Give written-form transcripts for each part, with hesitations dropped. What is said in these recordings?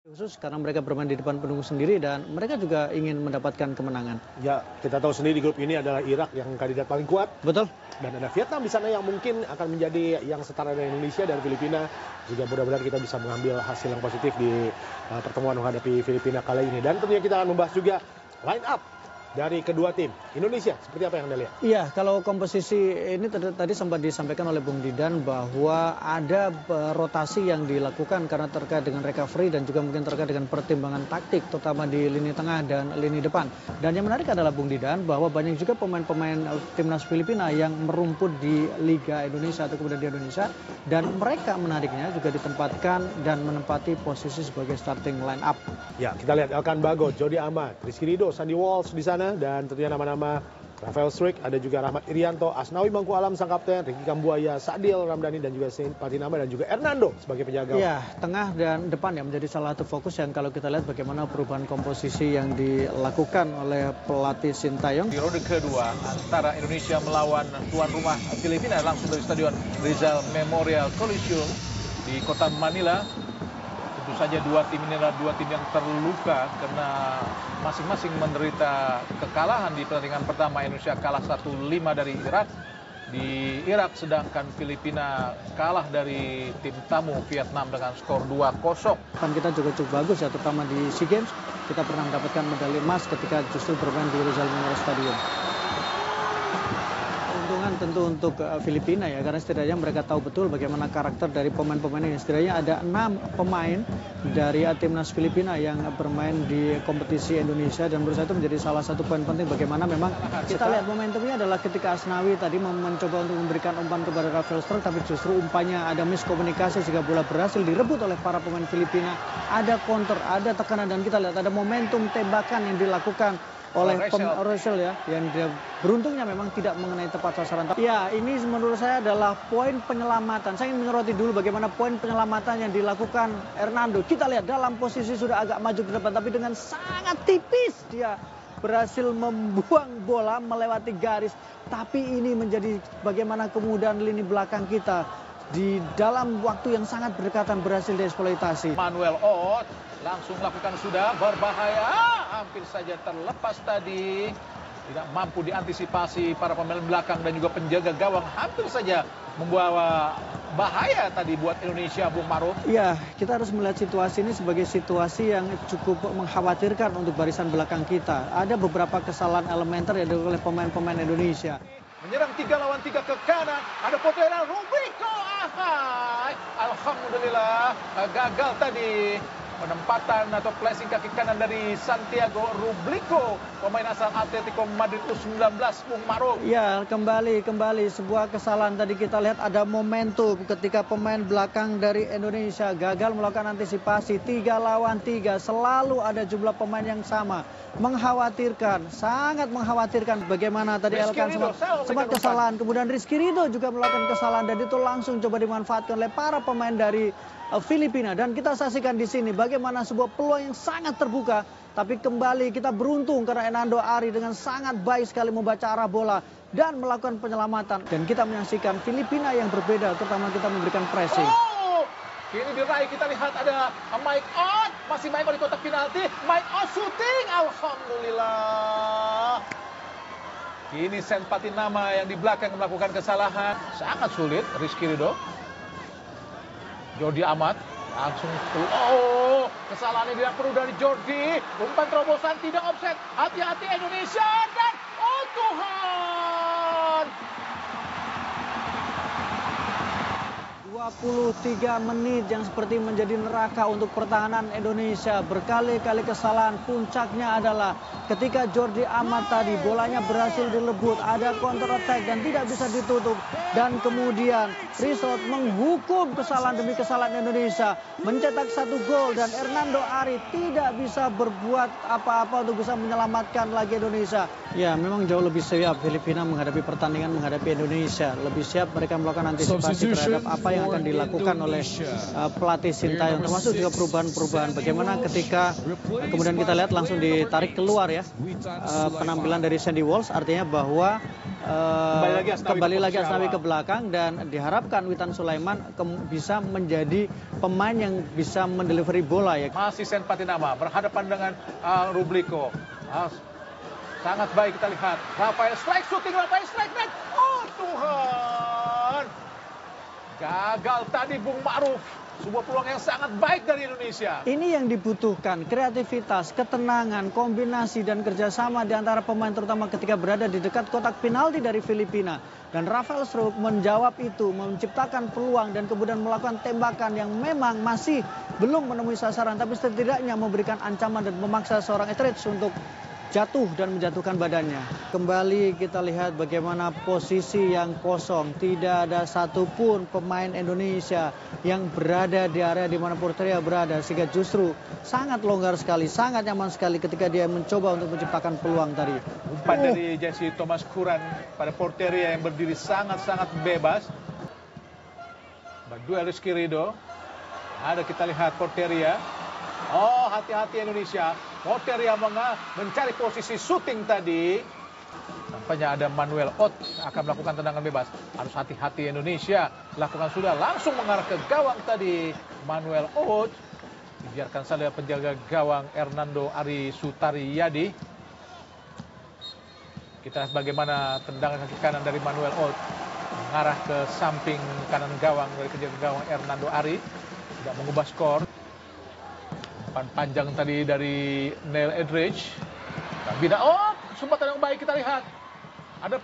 Khusus karena mereka bermain di depan pendukung sendiri dan mereka juga ingin mendapatkan kemenangan. Ya, kita tahu sendiri di grup ini adalah Irak yang kandidat paling kuat. Betul. Dan ada Vietnam di sana yang mungkin akan menjadi yang setara dengan Indonesia dan Filipina. Juga mudah-mudahan kita bisa mengambil hasil yang positif di pertemuan menghadapi Filipina kali ini. Dan tentunya kita akan membahas juga line up dari kedua tim. Indonesia, seperti apa yang Anda lihat? Iya, kalau komposisi ini tadi sempat disampaikan oleh Bung Didan bahwa ada rotasi yang dilakukan karena terkait dengan recovery dan juga mungkin terkait dengan pertimbangan taktik, terutama di lini tengah dan lini depan. Dan yang menarik adalah Bung Didan bahwa banyak juga pemain-pemain timnas Filipina yang merumput di Liga Indonesia atau kemudian di Indonesia. Dan mereka menariknya juga ditempatkan dan menempati posisi sebagai starting line up. Ya, kita lihat Elkan Bagot, Jody Amat, Rizky Ridho, Sandy Walsh di sana. Dan tentunya nama-nama Rafael Struijk, ada juga Rahmat Irianto, Asnawi Mangku Alam sang kapten, Ricky Kambuaya, Sadil Ramdhani dan juga Saint Patinama dan juga Hernando sebagai penjaga. Ya, tengah dan depan ya menjadi salah satu fokus yang kalau kita lihat bagaimana perubahan komposisi yang dilakukan oleh pelatih Sintayong. Di ronde kedua antara Indonesia melawan tuan rumah Filipina langsung dari Stadion Rizal Memorial Coliseum di kota Manila. Tentu saja dua tim ini adalah dua tim yang terluka karena masing-masing menderita kekalahan di pertandingan pertama. Indonesia kalah 1-5 dari Irak di Irak, sedangkan Filipina kalah dari tim tamu Vietnam dengan skor 2-0. Kita juga cukup bagus ya, terutama di SEA Games. Kita pernah mendapatkan medali emas ketika justru bermain di Rizal Memorial Stadium. Keuntungan tentu untuk Filipina ya, karena setidaknya mereka tahu betul bagaimana karakter dari pemain-pemain ini. Setidaknya ada 6 pemain dari timnas Filipina yang bermain di kompetisi Indonesia dan menurut saya itu menjadi salah satu poin penting bagaimana memang kita lihat momentumnya adalah ketika Asnawi tadi mencoba untuk memberikan umpan kepada Rafael Struijk, tapi justru umpannya ada miskomunikasi sehingga bola berhasil direbut oleh para pemain Filipina. Ada counter, ada tekanan dan kita lihat ada momentum tembakan yang dilakukan oleh Rachel ya, yang dia beruntungnya memang tidak mengenai tepat sasaran. Ya, ini menurut saya adalah poin penyelamatan. Saya ingin menyoroti dulu bagaimana poin penyelamatan yang dilakukan Hernando. Kita lihat dalam posisi sudah agak maju ke depan, tapi dengan sangat tipis dia berhasil membuang bola melewati garis. Tapi ini menjadi bagaimana kemudian lini belakang kita di dalam waktu yang sangat berdekatan berhasil dieksploitasi. Manuel Ott langsung melakukan sudah berbahaya, hampir saja terlepas tadi, tidak mampu diantisipasi para pemain belakang dan juga penjaga gawang, hampir saja membawa bahaya tadi buat Indonesia, Bung Maruf. Iya, kita harus melihat situasi ini sebagai situasi yang cukup mengkhawatirkan untuk barisan belakang kita. Ada beberapa kesalahan elementer yang dilakukan oleh pemain-pemain Indonesia. Menyerang 3 lawan 3 ke kanan, ada potensi Rubico, alhamdulillah gagal tadi penempatan atau placing kaki kanan dari Santiago Rubico, pemain asal Atletico Madrid U19, Bung Maruf. Ya, kembali sebuah kesalahan tadi kita lihat ada momentum ketika pemain belakang dari Indonesia gagal melakukan antisipasi 3 lawan 3, selalu ada jumlah pemain yang sama. Mengkhawatirkan, sangat mengkhawatirkan bagaimana tadi Elkan sempat kesalahan. Kemudian Rizky Ridho juga melakukan kesalahan dan itu langsung coba dimanfaatkan oleh para pemain dari Filipina. Dan kita saksikan di sini bagaimana sebuah peluang yang sangat terbuka. Tapi kembali kita beruntung karena Hernando Ari dengan sangat baik sekali membaca arah bola dan melakukan penyelamatan. Dan kita menyaksikan Filipina yang berbeda, terutama kita memberikan pressing. Kini diraih, kita lihat ada Mike Ott, masih main di kotak penalti. Mike Ott shooting, alhamdulillah. Kini Saint Patinama yang di belakang melakukan kesalahan. Sangat sulit, Rizky Ridho. Jody Amat langsung kesalahan yang tidak perlu dari Jody. Umpan terobosan tidak offset. Hati-hati Indonesia dan Tuhan. 23 menit yang seperti menjadi neraka untuk pertahanan Indonesia. Berkali-kali kesalahan, puncaknya adalah ketika Jody Amat tadi bolanya berhasil dilebut, ada counter attack dan tidak bisa ditutup. Dan kemudian Rizal menghukum kesalahan demi kesalahan Indonesia, mencetak 1 gol dan Hernando Ari tidak bisa berbuat apa-apa untuk bisa menyelamatkan lagi Indonesia. Ya, memang jauh lebih siap Filipina menghadapi pertandingan menghadapi Indonesia. Lebih siap mereka melakukan antisipasi terhadap apa yang akan dilakukan oleh pelatih Sintayong, termasuk juga perubahan-perubahan. Bagaimana ketika kemudian kita lihat langsung ditarik keluar ya penampilan dari Sandy Walsh, artinya bahwa kembali lagi Asnawi ke belakang dan diharapkan Witan Sulaiman bisa menjadi pemain yang bisa mendelivery bola ya. Masih Sen Patinama berhadapan dengan Rubliko. Sangat baik kita lihat. Rafael strike shooting, Rafael strike net. Oh Tuhan. Gagal tadi Bung Ma'ruf. Sebuah peluang yang sangat baik dari Indonesia. Ini yang dibutuhkan, kreativitas, ketenangan, kombinasi dan kerjasama di antara pemain terutama ketika berada di dekat kotak penalti dari Filipina. Dan Rafael Struijk menjawab itu, menciptakan peluang dan kemudian melakukan tembakan yang memang masih belum menemui sasaran. Tapi setidaknya memberikan ancaman dan memaksa seorang Etheridge untuk jatuh dan menjatuhkan badannya. Kembali kita lihat bagaimana posisi yang kosong. Tidak ada satupun pemain Indonesia yang berada di area di mana Porteria berada. Sehingga justru sangat longgar sekali, sangat nyaman sekali ketika dia mencoba untuk menciptakan peluang tadi. Umpan dari Jesse Thomas Kuran pada Porteria yang berdiri sangat-sangat bebas. Berduel Rizky Ridho. Ada kita lihat Porteria. Oh, hati-hati Indonesia. Porteria mencari posisi shooting tadi. Nampaknya ada Manuel Ott akan melakukan tendangan bebas. Harus hati-hati Indonesia. Lakukan sudah langsung mengarah ke gawang tadi. Manuel Ott. Dibiarkan saja penjaga gawang Hernando Ari Sutariyadi. Kita lihat bagaimana tendangan kaki kanan dari Manuel Ott. Mengarah ke samping kanan gawang dari penjaga gawang Hernando Ari. Tidak mengubah skor. Panjang tadi dari Neil Etheridge. Oh, kesempatan yang baik kita lihat. Ada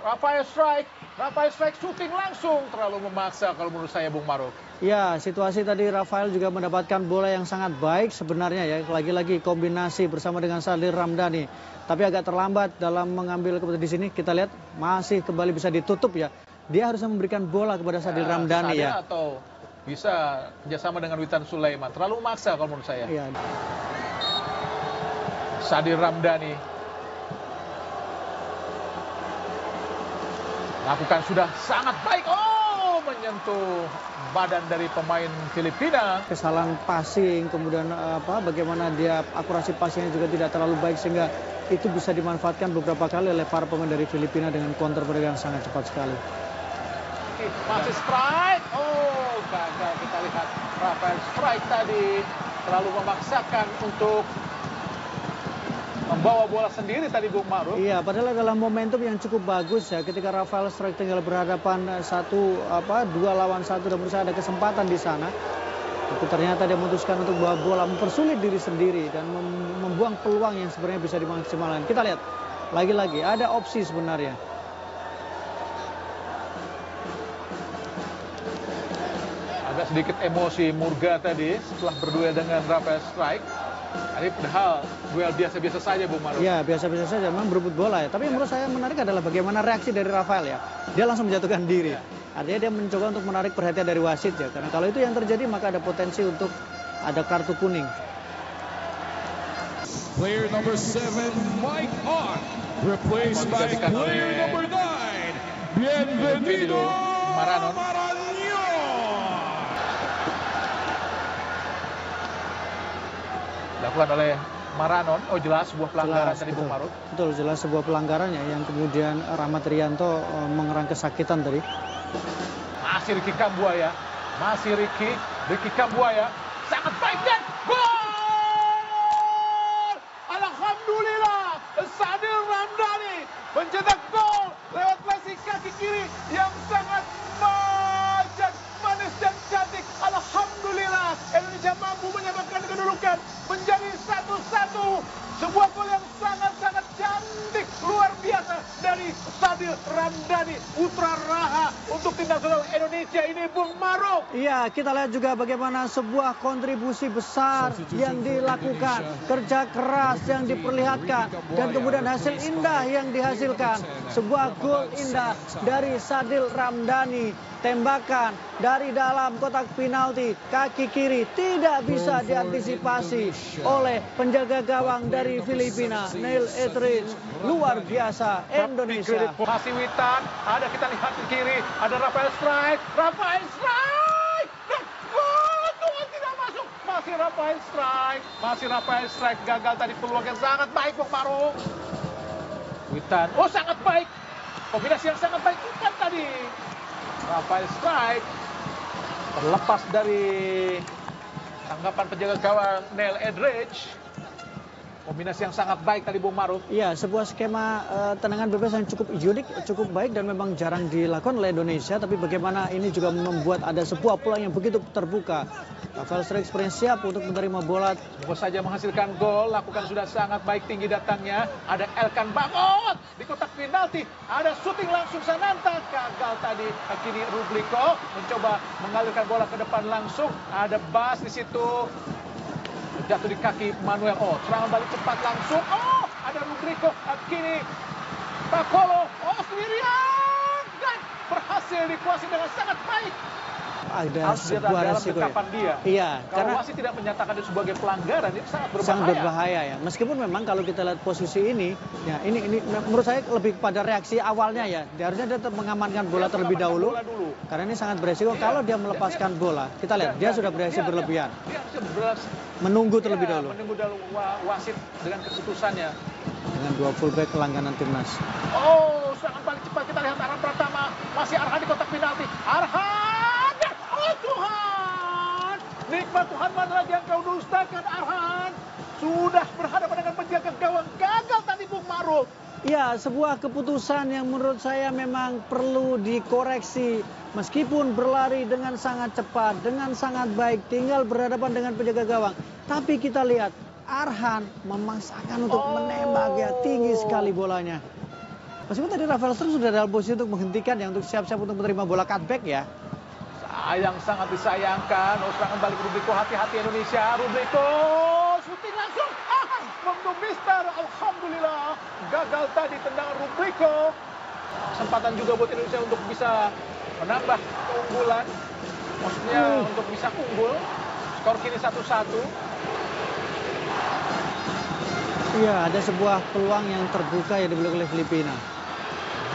Rafael Struijk. Rafael Struijk shooting langsung. Terlalu memaksa kalau menurut saya Bung Ma'ruf. Ya, situasi tadi Rafael juga mendapatkan bola yang sangat baik sebenarnya ya. Lagi-lagi kombinasi bersama dengan Sadil Ramdhani. Tapi agak terlambat dalam mengambil keputusan di sini. Kita lihat masih kembali bisa ditutup ya. Dia harusnya memberikan bola kepada Sadil Ramdhani ya. Atau bisa kerjasama dengan Witan Sulaiman. Terlalu memaksa kalau menurut saya. Iya. Sadil Ramdhani. Lakukan sudah sangat baik. Oh, menyentuh badan dari pemain Filipina. Kesalahan passing, kemudian bagaimana dia akurasi passingnya juga tidak terlalu baik sehingga itu bisa dimanfaatkan beberapa kali oleh para pemain dari Filipina dengan counter yang sangat cepat sekali. Masih strike. Oh, gagal kita lihat. Rafael Struijk tadi terlalu memaksakan untuk membawa bola sendiri tadi Bung Ma'ruf. Iya, padahal adalah momentum yang cukup bagus ya ketika Rafael Struijk tinggal berhadapan 2 lawan 1 dan berusaha ada kesempatan di sana. Tapi ternyata dia memutuskan untuk bawa bola, mempersulit diri sendiri dan membuang peluang yang sebenarnya bisa dimaksimalkan. Kita lihat lagi-lagi ada opsi sebenarnya. Agak sedikit emosi Murga tadi setelah berduel dengan Rafael Struijk. Tadi padahal duel biasa-biasa saja Bung Ma'ruf. Ya, biasa-biasa saja, memang berebut bola ya. Tapi menurut saya menarik adalah bagaimana reaksi dari Rafael ya. Dia langsung menjatuhkan diri. Artinya dia mencoba untuk menarik perhatian dari wasit ya. Karena kalau itu yang terjadi maka ada potensi untuk ada kartu kuning. Player number 7, Mike Ott, replaced by player number 9, Bienvenido Marañón. Dilakukan oleh Marañón. Oh, jelas sebuah pelanggaran tadi Bung Ma'ruf. Betul, jelas sebuah pelanggaran ya yang kemudian Rahmat Rianto mengerang kesakitan tadi. Masih Ricky Kambuaya. Masih Ricky Kambuaya. Sangat baik dan gol! Alhamdulillah, Sadil Ramdhani mencetak gol lewat flashing kaki kiri yang sangat manis dan cantik. Alhamdulillah, Indonesia mampu menyamakan kedudukan menjadi 1-1. Sebuah gol yang sangat-sangat cantik, luar biasa dari Sadil Ramdhani, putra Raha untuk timnas Indonesia ini Bung Ma'ruf. Iya, kita lihat juga bagaimana sebuah kontribusi besar yang dilakukan, kerja keras yang diperlihatkan, dan kemudian hasil indah yang dihasilkan. Sebuah gol indah dari Sadil Ramdhani, tembakan dari dalam kotak penalti, kaki kiri tidak bisa diantisipasi oleh penjaga gawang dari Filipina, Neil Etheridge. Luar biasa Indonesia. Masih Witan, ada kita lihat di kiri, ada Rafael Struijk. Gol, Tuhan tidak masuk. masih Rafael strike. Masih Rafael strike. Gagal tadi peluang yang sangat baik Bung Maru. Witan, oh sangat baik. Kombinasi yang sangat baik Witan tadi. Rafael strike. Terlepas dari tanggapan penjaga gawang Neil Edridge. Kombinasi yang sangat baik tadi Bung Maruf. Iya, sebuah skema tendangan bebas yang cukup unik, cukup baik dan memang jarang dilakukan oleh Indonesia. Tapi bagaimana ini juga membuat ada sebuah peluang yang begitu terbuka. Rafael Strike sepertinya siap untuk menerima bola. Semoga saja menghasilkan gol. Lakukan sudah sangat baik, tinggi datangnya. Ada Elkan Bagot di kotak penalti. Ada syuting langsung Sananta. Gagal tadi. Kini Rubliko mencoba mengalirkan bola ke depan langsung. Ada Bas di situ. Jatuh di kaki Manuel. Oh, serangan balik cepat langsung. Oh, ada Rubliko. Kini Pakolo. Oh, sendirian. Dan berhasil dikuasai dengan sangat baik. Ada sebuah resiko ya. Dia. Iya, karena wasit tidak menyatakan itu sebagai pelanggaran, itu sangat berbahaya. Sangat berbahaya ya. Meskipun memang kalau kita lihat posisi ini, ya ini menurut saya lebih pada reaksi awalnya ya. Harusnya dia mengamankan bola terlebih dahulu. Karena ini sangat beresiko. Kalau dia melepaskan bola, kita lihat dia sudah bereaksi berlebihan. Dia harusnya menunggu terlebih dahulu. Menunggu dahulu wasit dengan keputusannya. Dengan dua fullback langganan timnas. Oh, sangat balik cepat. Kita lihat Arhan Pratama. Masih Arhan di kotak penalti. Arhan! Oh Tuhan! Nikmat Tuhan, mana lagi yang kau dustakan Arhan? Sudah berhadapan dengan penjaga gawang. Gagal tadi Bung Maruf. Ya, sebuah keputusan yang menurut saya memang perlu dikoreksi. Meskipun berlari dengan sangat cepat, dengan sangat baik, tinggal berhadapan dengan penjaga gawang. Tapi kita lihat, Arhan memaksakan untuk menembak ya, tinggi sekali bolanya. Meskipun tadi Rafael Strike sudah dalam posisi untuk menghentikan ya, untuk siap-siap untuk menerima bola cutback ya. Sayang, sangat disayangkan. Oh, serangan balik Rubliko, hati-hati Indonesia. Rubliko, syuting langsung. Untuk Mister, alhamdulillah. Gagal tadi tendangan Rubliko. Kesempatan juga buat Indonesia untuk bisa menambah keunggulan. Maksudnya untuk bisa unggul. Skor kini 1-1. Iya, ada sebuah peluang yang terbuka yang dimiliki oleh Filipina.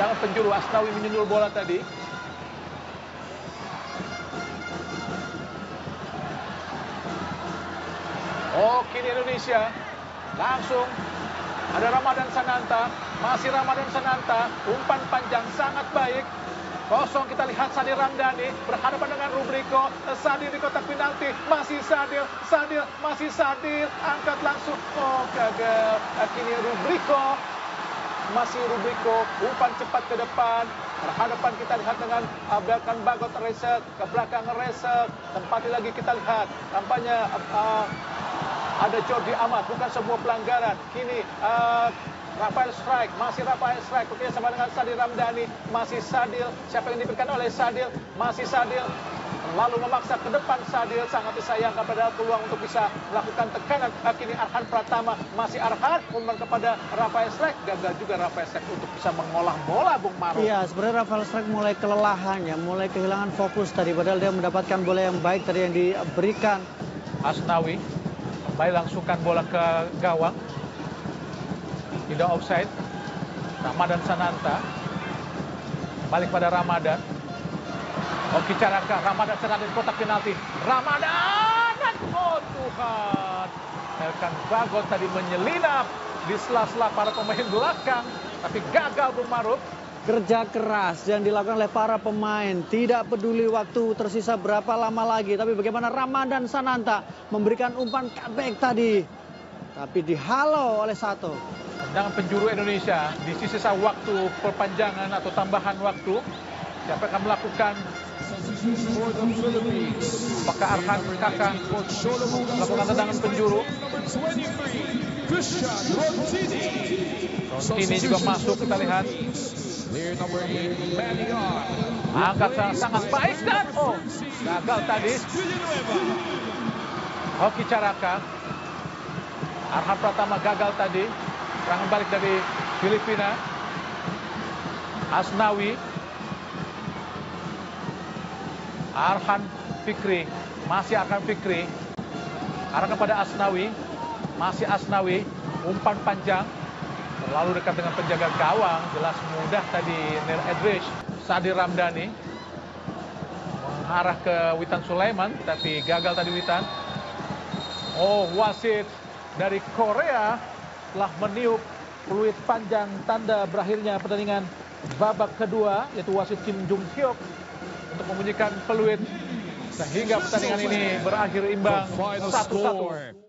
Jangan penjuru, Asnawi menyundul bola tadi. Oh, kini Indonesia langsung ada Ramadan Sananta. Masih Ramadan Sananta. Umpan panjang sangat baik. Kosong, kita lihat Sadil Ramdhani berhadapan dengan Rubliko. Sadil di kotak penalti. Masih Sadil. Sadil, masih Sadil. Angkat langsung. Oh, gagal. Kini Rubliko. Masih Rubliko. Umpan cepat ke depan. Berhadapan kita lihat dengan Belkan Bagot reset. Ke belakang reset. Tempati lagi kita lihat. Tampaknya ada Jordi Amat. Bukan sebuah pelanggaran. Kini Rafael Strike, masih Rafael Strike, bekerja sama dengan Sadil Ramdhani, masih Sadil, siapa yang diberikan oleh Sadil, masih Sadil, lalu memaksa ke depan Sadil, sangat disayangkan padahal peluang untuk bisa melakukan tekanan. Kini Arhan Pratama, masih Arhan, umpan kepada Rafael Strike, gagal juga Rafael Strike untuk bisa mengolah bola Bung Maruf. Iya, sebenarnya Rafael Strike mulai kelelahan ya, mulai kehilangan fokus tadi, padahal dia mendapatkan bola yang baik tadi yang diberikan. Asnawi, kembali langsungkan bola ke gawang. Tidak offside. Ramadan Sananta. Balik pada Ramadan. Oki Caraka. Ramadan Sananta di kotak penalti. Ramadan. Oh Tuhan. Elkan Bagot tadi menyelinap di sela-sela para pemain belakang. Tapi gagal Bung Maruf. Kerja keras yang dilakukan oleh para pemain. Tidak peduli waktu tersisa berapa lama lagi. Tapi bagaimana Ramadan Sananta memberikan umpan cutback tadi. Tapi dihalau oleh Sato. Tendangan penjuru Indonesia di sisa waktu perpanjangan atau tambahan waktu. Siapa akan melakukan? Apakah Arhan Kakak melakukan tendangan penjuru? Rontini juga masuk, kita lihat. Angkat sangat baik dan gagal tadi. Hoki Caraka. Arhan Pratama gagal tadi. Serangan balik dari Filipina. Asnawi. Arhan Fikri. Masih Arhan Fikri. Arahkan pada Asnawi. Masih Asnawi. Umpan panjang. Terlalu dekat dengan penjaga gawang. Jelas mudah tadi Neil Edridge. Sadil Ramdhani. Mengarah ke Witan Sulaiman. Tapi gagal tadi Witan. Oh, wasit dari Korea telah meniup peluit panjang tanda berakhirnya pertandingan babak kedua, yaitu wasit Kim Jung Hyuk untuk membunyikan peluit sehingga pertandingan ini berakhir imbang 1-1.